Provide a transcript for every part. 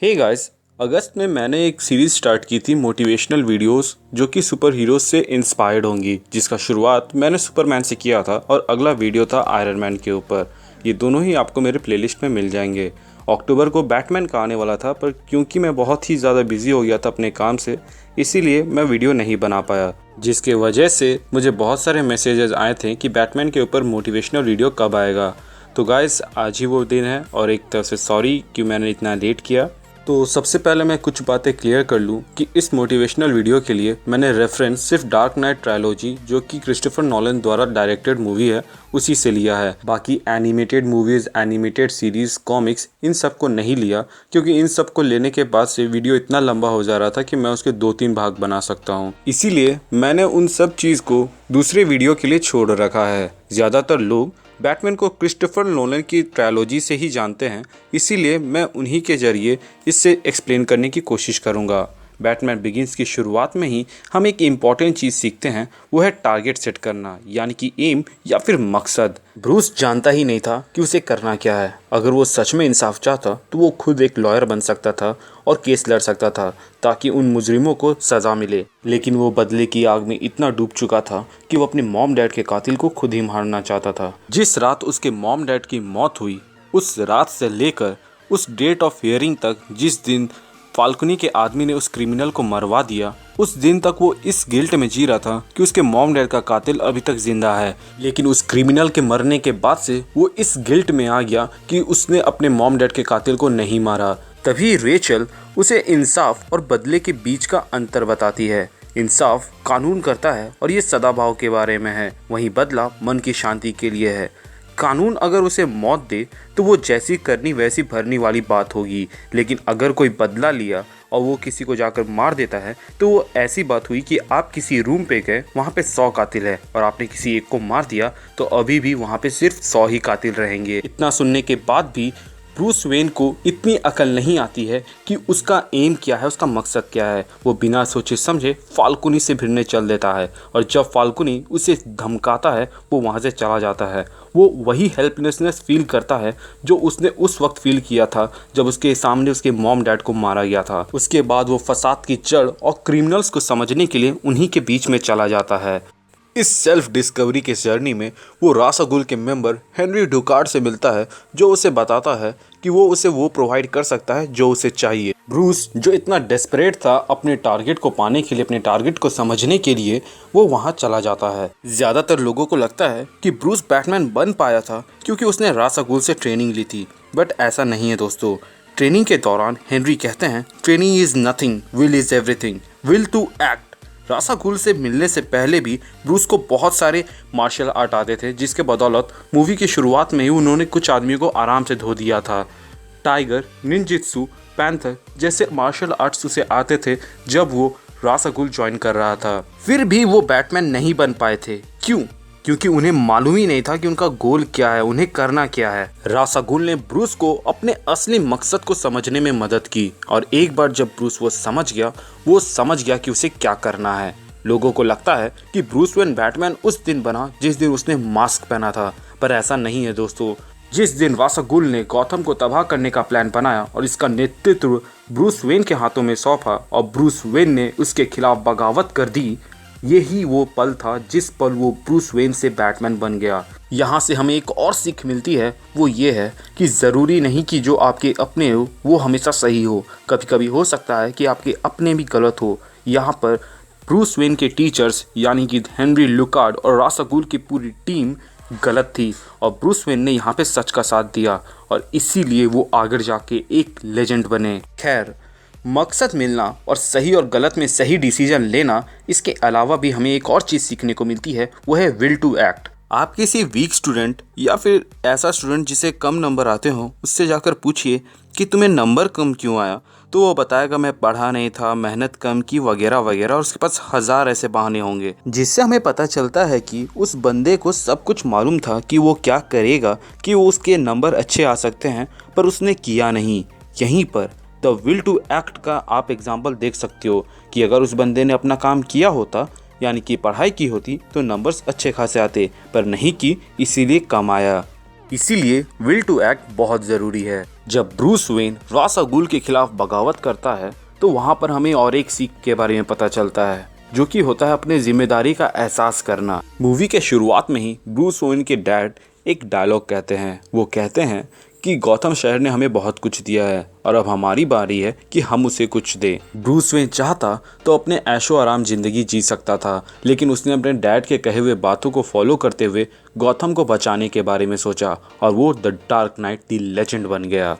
Hey guys, अगस्त में मैंने एक सीरीज़ स्टार्ट की थी मोटिवेशनल वीडियोस जो कि सुपर हीरोज से इंस्पायर्ड होंगी, जिसका शुरुआत मैंने सुपरमैन से किया था और अगला वीडियो था आयरन मैन के ऊपर। ये दोनों ही आपको मेरे प्लेलिस्ट में मिल जाएंगे। अक्टूबर को बैटमैन का आने वाला था, पर क्योंकि मैं बहुत ही ज़्यादा बिजी हो गया था अपने काम से, इसीलिए मैं वीडियो नहीं बना पाया, जिसके वजह से मुझे बहुत सारे मैसेजेस आए थे कि बैटमैन के ऊपर मोटिवेशनल वीडियो कब आएगा। तो गाइस, आज ही वो दिन है और एक तरफ से सॉरी कि मैंने इतना लेट किया। तो सबसे पहले मैं कुछ बातें क्लियर कर लूँ कि इस मोटिवेशनल वीडियो के लिए मैंने रेफरेंस सिर्फ डार्क नाइट ट्रायलॉजी, जो कि क्रिस्टोफर नॉलन द्वारा डायरेक्टेड मूवी है, उसी से लिया है। बाकी animated movies, animated series, comics, इन सब को नहीं लिया, क्योंकि इन सब को लेने के बाद से वीडियो इतना लंबा हो जा रहा था कि मैं उसके 2-3 भाग बना सकता हूँ। इसीलिए मैंने उन सब चीज़ को दूसरे वीडियो के लिए छोड़ रखा है। ज़्यादातर लोग बैटमैन को क्रिस्टोफर नोलन की ट्रायलॉजी से ही जानते हैं, इसीलिए मैं उन्हीं के ज़रिए इससे एक्सप्लेन करने की कोशिश करूँगा। बैटमैन बिगिंस की शुरुआत में ही हम एक इम्पॉर्टेंट चीज़ सीखते हैं, वो है टारगेट सेट करना, यानी कि एम या फिर मकसद। ब्रूस जानता ही नहीं था कि उसे करना क्या है। अगर वो सच में इंसाफ चाहता तो वो खुद एक लॉयर बन सकता था और केस लड़ सकता था ताकि उन मुजरिमों को सज़ा मिले, लेकिन वो बदले की आग में इतना डूब चुका था कि वो अपने मॉम डैड के कातिल को खुद ही मारना चाहता था। जिस रात उसके मॉम डैड की मौत हुई, उस रात से लेकर उस डेट ऑफ हियरिंग तक, जिस दिन फाल्कनी के आदमी ने उस क्रिमिनल को मरवा दिया, उस दिन तक वो इस गिल्ट में जी रहा था कि उसके मॉम डैड का कातिल अभी तक जिंदा है। लेकिन उस क्रिमिनल के मरने के बाद से वो इस गिल्ट में आ गया कि उसने अपने मॉम डैड के कातिल को नहीं मारा। तभी रेचल उसे इंसाफ और बदले के बीच का अंतर बताती है। इंसाफ कानून करता है और ये सदाभाव के बारे में है, वहीं बदला मन की शांति के लिए है। कानून अगर उसे मौत दे तो वो जैसी करनी वैसी भरनी वाली बात होगी, लेकिन अगर कोई बदला लिया और वो किसी को जाकर मार देता है तो वो ऐसी बात हुई कि आप किसी रूम पे गए, वहाँ पे 100 कातिल है और आपने किसी एक को मार दिया तो अभी भी वहाँ पे सिर्फ 100 ही कातिल रहेंगे। इतना सुनने के बाद भी ब्रूस वेन को इतनी अकल नहीं आती है कि उसका एम क्या है, उसका मकसद क्या है। वो बिना सोचे समझे फाल्कुनी से भिड़ने चल देता है और जब फाल्कुनी उसे धमकाता है वो वहाँ से चला जाता है। वो वही हेल्पलेसनेस फील करता है जो उसने उस वक्त फील किया था जब उसके सामने उसके मॉम डैड को मारा गया था। उसके बाद वो फसाद की जड़ और क्रिमिनल्स को समझने के लिए उन्हीं के बीच में चला जाता है। इस सेल्फ डिस्कवरी के जर्नी में वो रास अल गुल के मेंबर हेनरी डुकार्ड से मिलता है, जो उसे बताता है कि वो उसे वो प्रोवाइड कर सकता है जो उसे चाहिए। ब्रूस, जो इतना डेस्परेट था अपने टारगेट को पाने के लिए, अपने टारगेट को समझने के लिए, वो वहाँ चला जाता है। ज़्यादातर लोगों को लगता है कि ब्रूस बैटमैन बन पाया था क्योंकि उसने रास अल गुल से ट्रेनिंग ली थी, बट ऐसा नहीं है दोस्तों। ट्रेनिंग के दौरान हेनरी कहते हैं, training is nothing, will is everything, will to act. Ra's al गुल से मिलने से पहले भी ब्रूस को बहुत सारे मार्शल आर्ट आते थे, जिसके बदौलत मूवी की शुरुआत में ही उन्होंने कुछ आदमियों को आराम से धो दिया था। टाइगर, निंजित्सु, पैंथर जैसे मार्शल आर्ट्स उसे आते थे जब वो रास अल गुल ज्वाइन कर रहा था। फिर भी वो बैटमैन नहीं बन पाए थे। क्यों? क्योंकि उन्हें मालूम ही नहीं था कि उनका गोल क्या है, उन्हें करना क्या है। रास अल गुल ने ब्रूस को अपने असली मकसद को समझने में मदद की और एक बार जब ब्रूस वो समझ गया कि उसे क्या करना है। लोगों को लगता है कि ब्रूस वेन बैटमैन उस दिन बना जिस दिन उसने मास्क पहना था, पर ऐसा नहीं है दोस्तों। जिस दिन रास अल गुल ने गॉथम को तबाह करने का प्लान बनाया और इसका नेतृत्व ब्रूस वेन के हाथों में सौंपा और ब्रूस वेन ने उसके खिलाफ बगावत कर दी, यही वो पल था जिस पल वो ब्रूस वेन से बैटमैन बन गया। यहाँ से हमें एक और सीख मिलती है, वो ये है कि ज़रूरी नहीं कि जो आपके अपने हो वो हमेशा सही हो। कभी कभी हो सकता है कि आपके अपने भी गलत हो। यहाँ पर ब्रूस वेन के टीचर्स यानी कि हेनरी डुकार्ड और रास अल गुल की पूरी टीम गलत थी और ब्रूस वेन ने यहाँ पे सच का साथ दिया और इसीलिए वो आगे जाके एक लेजेंड बने। खैर, मकसद मिलना और सही और गलत में सही डिसीजन लेना, इसके अलावा भी हमें एक और चीज़ सीखने को मिलती है, वो है विल टू एक्ट। आप किसी वीक स्टूडेंट या फिर ऐसा स्टूडेंट जिसे कम नंबर आते हो, उससे जाकर पूछिए कि तुम्हें नंबर कम क्यों आया, तो वो बताएगा मैं पढ़ा नहीं था, मेहनत कम की, वगैरह वगैरह, और उसके पास 1000 ऐसे बहाने होंगे। जिससे हमें पता चलता है कि उस बंदे को सब कुछ मालूम था कि वो क्या करेगा, कि वो उसके नंबर अच्छे आ सकते हैं, पर उसने किया नहीं। यहीं पर द विल टू एक्ट का आप एग्जाम्पल देख सकते हो कि अगर उस बंदे ने अपना काम किया होता, यानी कि पढ़ाई की होती, तो नंबर्स अच्छे खासे आते, पर नहीं की, इसीलिए कम आया। इसीलिए विल टू एक्ट बहुत ज़रूरी है। जब ब्रूस वेन रास अल गुल के खिलाफ बगावत करता है तो वहाँ पर हमें और एक सीख के बारे में पता चलता है, जो कि होता है अपने जिम्मेदारी का एहसास करना। मूवी के शुरुआत में ही ब्रूस वेन के डैड एक डायलॉग कहते हैं। वो कहते हैं कि गौथम शहर ने हमें बहुत कुछ दिया है और अब हमारी बारी है कि हम उसे कुछ दें। ब्रूस वेन चाहता तो अपने ऐशो आराम जिंदगी जी सकता था, लेकिन उसने अपने डैड के कहे हुए बातों को फॉलो करते हुए गौथम को बचाने के बारे में सोचा और वो the dark night the legend बन गया।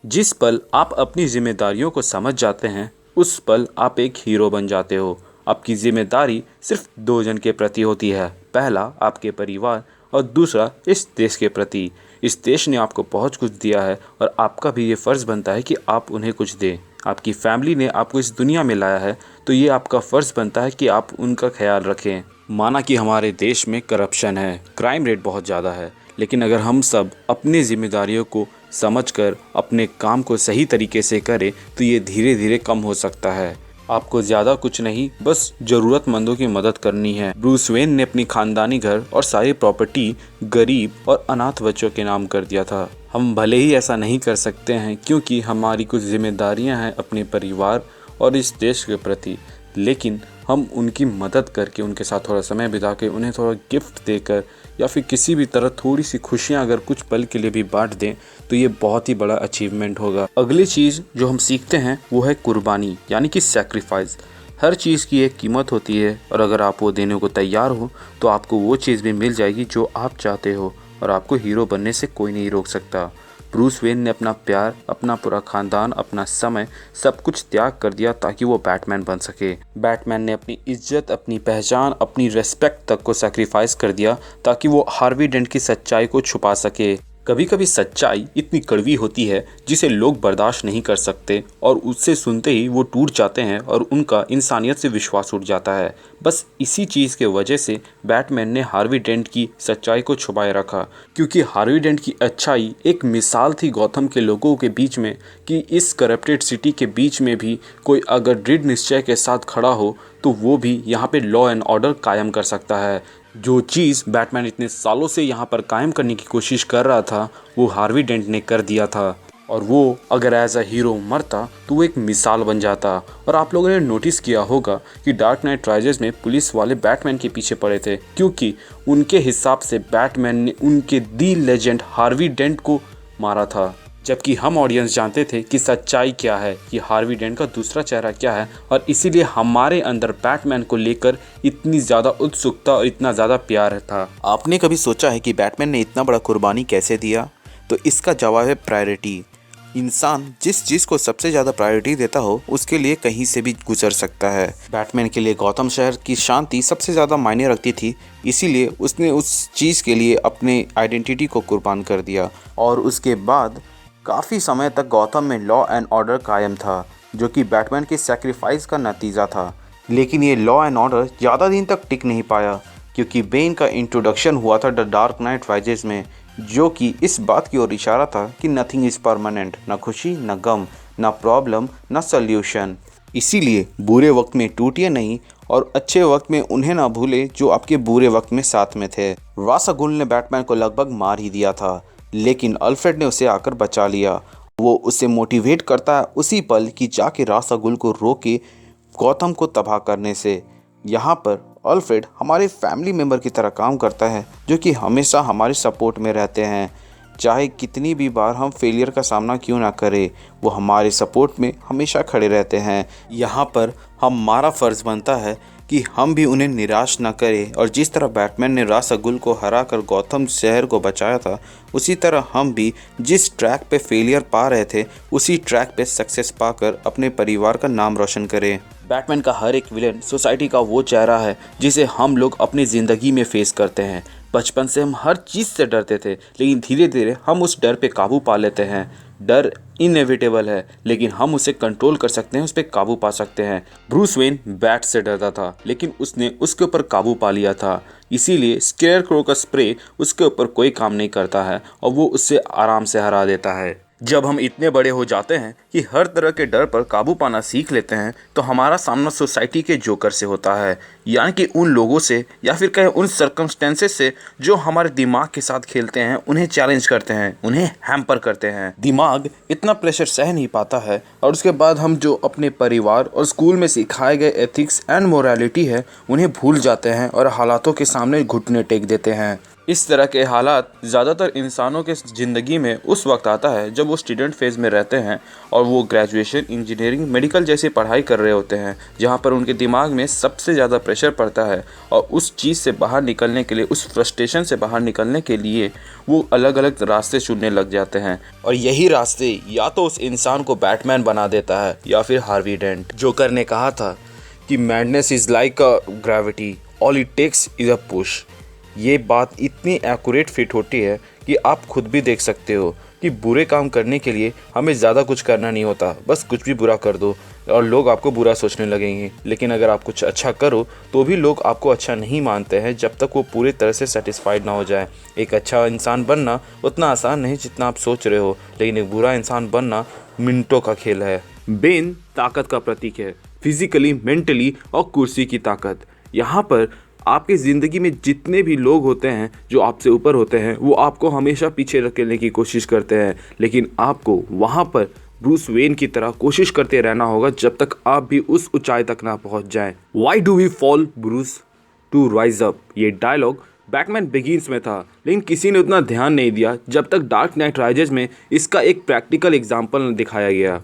जिस पल आप अपनी जिम्मेदारियों को समझ जाते हैं उस पल आप एक हीरो बन जाते हो। आपकी जिम्मेदारी सिर्फ दो जन के प्रति होती है, पहला आपके परिवार और दूसरा इस देश के प्रति। इस देश ने आपको बहुत कुछ दिया है और आपका भी ये फ़र्ज़ बनता है कि आप उन्हें कुछ दें। आपकी फैमिली ने आपको इस दुनिया में लाया है तो ये आपका फ़र्ज़ बनता है कि आप उनका ख्याल रखें। माना कि हमारे देश में करप्शन है, क्राइम रेट बहुत ज़्यादा है, लेकिन अगर हम सब अपनी जिम्मेदारियों को समझकर अपने काम को सही तरीके से करें तो ये धीरे धीरे कम हो सकता है। आपको ज़्यादा कुछ नहीं, बस ज़रूरतमंदों की मदद करनी है। ब्रूस वेन ने अपनी खानदानी घर और सारी प्रॉपर्टी गरीब और अनाथ बच्चों के नाम कर दिया था। हम भले ही ऐसा नहीं कर सकते हैं क्योंकि हमारी कुछ जिम्मेदारियां हैं अपने परिवार और इस देश के प्रति, लेकिन हम उनकी मदद करके उनके साथ थोड़ा समय बिता के उन्हें थोड़ा गिफ्ट देकर या फिर किसी भी तरह थोड़ी सी खुशियां अगर कुछ पल के लिए भी बांट दें तो ये बहुत ही बड़ा अचीवमेंट होगा। अगली चीज़ जो हम सीखते हैं वो है कुर्बानी, यानी कि सैक्रिफाइस। हर चीज़ की एक कीमत होती है और अगर आप वो देने को तैयार हो तो आपको वो चीज़ भी मिल जाएगी जो आप चाहते हो और आपको हीरो बनने से कोई नहीं रोक सकता। ब्रूस वेन ने अपना प्यार, अपना पूरा खानदान, अपना समय सब कुछ त्याग कर दिया ताकि वो बैटमैन बन सके। बैटमैन ने अपनी इज्जत, अपनी पहचान, अपनी रेस्पेक्ट तक को सैक्रिफाइस कर दिया ताकि वो हार्वी डेंट की सच्चाई को छुपा सके। कभी कभी सच्चाई इतनी कड़वी होती है जिसे लोग बर्दाश्त नहीं कर सकते और उससे सुनते ही वो टूट जाते हैं और उनका इंसानियत से विश्वास उठ जाता है। बस इसी चीज़ के वजह से बैटमैन ने हार्वी डेंट की सच्चाई को छुपाए रखा, क्योंकि हार्वी डेंट की अच्छाई एक मिसाल थी गौथम के लोगों के बीच में कि इस करप्टेड सिटी के बीच में भी कोई अगर दृढ़ निश्चय के साथ खड़ा हो तो वो भी यहाँ पे लॉ एंड ऑर्डर कायम कर सकता है। जो चीज़ बैटमैन इतने सालों से यहाँ पर कायम करने की कोशिश कर रहा था वो हार्वी डेंट ने कर दिया था और वो अगर एज अ हीरो मरता तो वो एक मिसाल बन जाता। और आप लोगों ने नोटिस किया होगा कि डार्क नाइट राइजेस में पुलिस वाले बैटमैन के पीछे पड़े थे क्योंकि उनके हिसाब से बैटमैन ने उनके दी लेजेंड हार्वी डेंट को मारा था, जबकि हम ऑडियंस जानते थे कि सच्चाई क्या है, कि हार्वी डेंट का दूसरा चेहरा क्या है। और इसीलिए हमारे अंदर बैटमैन को लेकर इतनी ज़्यादा उत्सुकता और इतना ज़्यादा प्यार था। आपने कभी सोचा है कि बैटमैन ने इतना बड़ा कुर्बानी कैसे दिया? तो इसका जवाब है प्रायोरिटी। इंसान जिस चीज़ को सबसे ज़्यादा प्रायोरिटी देता हो उसके लिए कहीं से भी गुजर सकता है। बैटमैन के लिए गौथम शहर की शांति सबसे ज़्यादा मायने रखती थी, इसीलिए उसने उस चीज़ के लिए अपने आइडेंटिटी को कुर्बान कर दिया। और उसके बाद काफ़ी समय तक गौथम में लॉ एंड ऑर्डर कायम था, जो कि बैटमैन के सैक्रिफाइस का नतीजा था। लेकिन ये लॉ एंड ऑर्डर ज़्यादा दिन तक टिक नहीं पाया क्योंकि बेन का इंट्रोडक्शन हुआ था द डार्क नाइट राइजेस में, जो कि इस बात की ओर इशारा था कि नथिंग इज़ परमानेंट, ना खुशी, ना गम, ना प्रॉब्लम, ना सल्यूशन। इसीलिए बुरे वक्त में टूटिए नहीं और अच्छे वक्त में उन्हें ना भूले जो आपके बुरे वक्त में साथ में थे। रास अल गुल ने बैटमैन को लगभग मार ही दिया था, लेकिन अल्फ्रेड ने उसे आकर बचा लिया। वो उसे मोटिवेट करता है उसी पल कि जाके रास अल गुल को रोके गौथम को तबाह करने से। यहाँ पर अल्फ्रेड हमारे फैमिली मेम्बर की तरह काम करता है, जो कि हमेशा हमारे सपोर्ट में रहते हैं। चाहे कितनी भी बार हम फेलियर का सामना क्यों ना करें, वो हमारे सपोर्ट में हमेशा खड़े रहते हैं। यहाँ पर हमारा फ़र्ज़ बनता है कि हम भी उन्हें निराश ना करें और जिस तरह बैटमैन ने रास अल गुल को हराकर गौथम शहर को बचाया था, उसी तरह हम भी जिस ट्रैक पे फेलियर पा रहे थे उसी ट्रैक पे सक्सेस पाकर अपने परिवार का नाम रोशन करें। बैटमैन का हर एक विलेन सोसाइटी का वो चेहरा है जिसे हम लोग अपनी ज़िंदगी में फेस करते हैं। बचपन से हम हर चीज़ से डरते थे, लेकिन धीरे धीरे हम उस डर पे काबू पा लेते हैं। डर इनएविटेबल है, लेकिन हम उसे कंट्रोल कर सकते हैं, उस पर काबू पा सकते हैं। ब्रूस वेन बैट से डरता था, लेकिन उसने उसके ऊपर काबू पा लिया था। इसीलिए स्केयर क्रो का स्प्रे उसके ऊपर कोई काम नहीं करता है और वो उससे आराम से हरा देता है। जब हम इतने बड़े हो जाते हैं कि हर तरह के डर पर काबू पाना सीख लेते हैं तो हमारा सामना सोसाइटी के जोकर से होता है, यानी कि उन लोगों से या फिर कहें उन सर्कमस्टेंसेस से जो हमारे दिमाग के साथ खेलते हैं, उन्हें चैलेंज करते हैं, उन्हें हैम्पर करते हैं। दिमाग इतना प्रेशर सह नहीं पाता है और उसके बाद हम जो अपने परिवार और स्कूल में सिखाए गए एथिक्स एंड मोरालिटी है उन्हें भूल जाते हैं और हालातों के सामने घुटने टेक देते हैं। इस तरह के हालात ज़्यादातर इंसानों के ज़िंदगी में उस वक्त आता है जब वो स्टूडेंट फेज़ में रहते हैं और वो ग्रेजुएशन, इंजीनियरिंग, मेडिकल जैसी पढ़ाई कर रहे होते हैं, जहाँ पर उनके दिमाग में सबसे ज़्यादा प्रेशर पड़ता है और उस चीज़ से बाहर निकलने के लिए, उस फ्रस्ट्रेशन से बाहर निकलने के लिए वो अलग अलग रास्ते चुनने लग जाते हैं। और यही रास्ते या तो उस इंसान को बैटमैन बना देता है या फिर हार्वी डेंट। जोकर ने कहा था कि madness is like a gravity, all it takes is a push. ये बात इतनी एक्यूरेट फिट होती है कि आप खुद भी देख सकते हो कि बुरे काम करने के लिए हमें ज़्यादा कुछ करना नहीं होता, बस कुछ भी बुरा कर दो और लोग आपको बुरा सोचने लगेंगे। लेकिन अगर आप कुछ अच्छा करो तो भी लोग आपको अच्छा नहीं मानते हैं जब तक वो पूरे तरह से सेटिस्फाइड ना हो जाए। एक अच्छा इंसान बनना उतना आसान नहीं जितना आप सोच रहे हो, लेकिन एक बुरा इंसान बनना मिनटों का खेल है। बेन ताकत का प्रतीक है, फिजिकली, मेंटली और कुर्सी की ताकत। यहाँ पर आपकी ज़िंदगी में जितने भी लोग होते हैं जो आपसे ऊपर होते हैं वो आपको हमेशा पीछे रखने की कोशिश करते हैं, लेकिन आपको वहाँ पर ब्रूस वेन की तरह कोशिश करते रहना होगा जब तक आप भी उस ऊंचाई तक ना पहुँच जाएं। Why do we fall Bruce to rise up, ये डायलॉग बैटमैन बिगिंस में था, लेकिन किसी ने उतना ध्यान नहीं दिया जब तक डार्क नाइट राइजेस में इसका एक प्रैक्टिकल एग्जाम्पल दिखाया गया।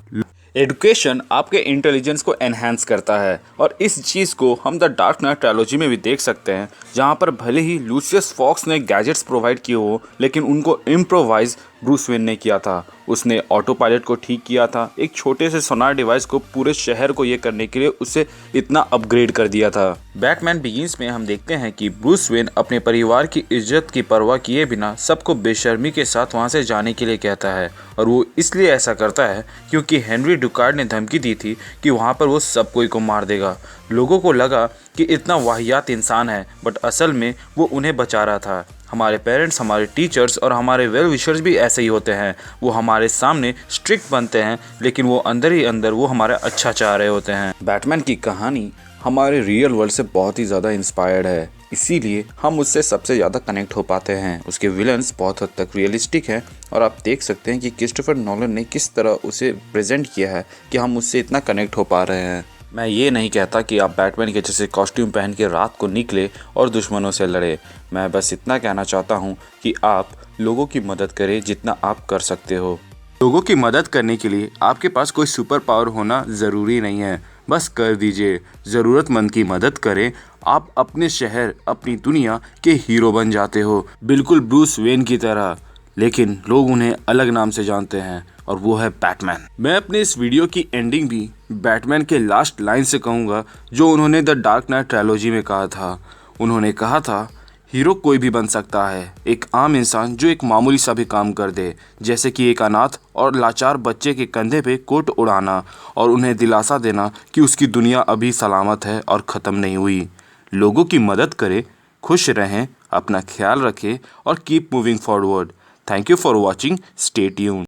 एडुकेशन आपके इंटेलिजेंस को एनहांस करता है और इस चीज़ को हम द डार्क नाइट ट्रायलॉजी में भी देख सकते हैं, जहाँ पर भले ही लूसियस फॉक्स ने गैजेट्स प्रोवाइड किए हो लेकिन उनको इम्प्रोवाइज ब्रूस वेन ने किया था। उसने ऑटो पायलट को ठीक किया था, एक छोटे से सोनार डिवाइस को पूरे शहर को ये करने के लिए उसे इतना अपग्रेड कर दिया था। बैटमैन बिगिंस में हम देखते हैं कि ब्रूस वेन अपने परिवार की इज्जत की परवाह किए बिना सबको बेशर्मी के साथ वहाँ से जाने के लिए कहता है और वो इसलिए ऐसा करता है क्योंकि हेनरी डुकार्ड ने धमकी दी थी कि वहाँ पर वो सब कोई को मार देगा। लोगों को लगा कि इतना वाहियात इंसान है, बट असल में वो उन्हें बचा रहा था। हमारे पेरेंट्स, हमारे टीचर्स और हमारे वेल विशर्स भी ऐसे ही होते हैं। वो हमारे सामने स्ट्रिक्ट बनते हैं लेकिन वो अंदर ही अंदर वो हमारा अच्छा चाह रहे होते हैं। बैटमैन की कहानी हमारे रियल वर्ल्ड से बहुत ही ज़्यादा इंस्पायर्ड है, इसीलिए हम उससे सबसे ज़्यादा कनेक्ट हो पाते हैं। उसके विलन्स बहुत हद तक रियलिस्टिक हैं और आप देख सकते हैं कि क्रिस्टोफर नोलन ने किस तरह उसे प्रेजेंट किया है कि हम उससे इतना कनेक्ट हो पा रहे हैं। मैं ये नहीं कहता कि आप बैटमैन के जैसे कॉस्ट्यूम पहन के रात को निकले और दुश्मनों से लड़े। मैं बस इतना कहना चाहता हूँ कि आप लोगों की मदद करें जितना आप कर सकते हो। लोगों की मदद करने के लिए आपके पास कोई सुपर पावर होना ज़रूरी नहीं है, बस कर दीजिए। ज़रूरतमंद की मदद करें, आप अपने शहर, अपनी दुनिया के हीरो बन जाते हो, बिल्कुल ब्रूस वेन की तरह। लेकिन लोग उन्हें अलग नाम से जानते हैं और वो है बैटमैन। मैं अपने इस वीडियो की एंडिंग भी बैटमैन के लास्ट लाइन से कहूँगा जो उन्होंने द डार्क नाइट ट्रायलॉजी में कहा था। उन्होंने कहा था, हीरो कोई भी बन सकता है, एक आम इंसान जो एक मामूली सा भी काम कर दे, जैसे कि एक अनाथ और लाचार बच्चे के कंधे पे कोट उड़ाना और उन्हें दिलासा देना कि उसकी दुनिया अभी सलामत है और ख़त्म नहीं हुई। लोगों की मदद करें, खुश रहें, अपना ख्याल रखें और keep moving forward. Thank you for watching, stay tuned.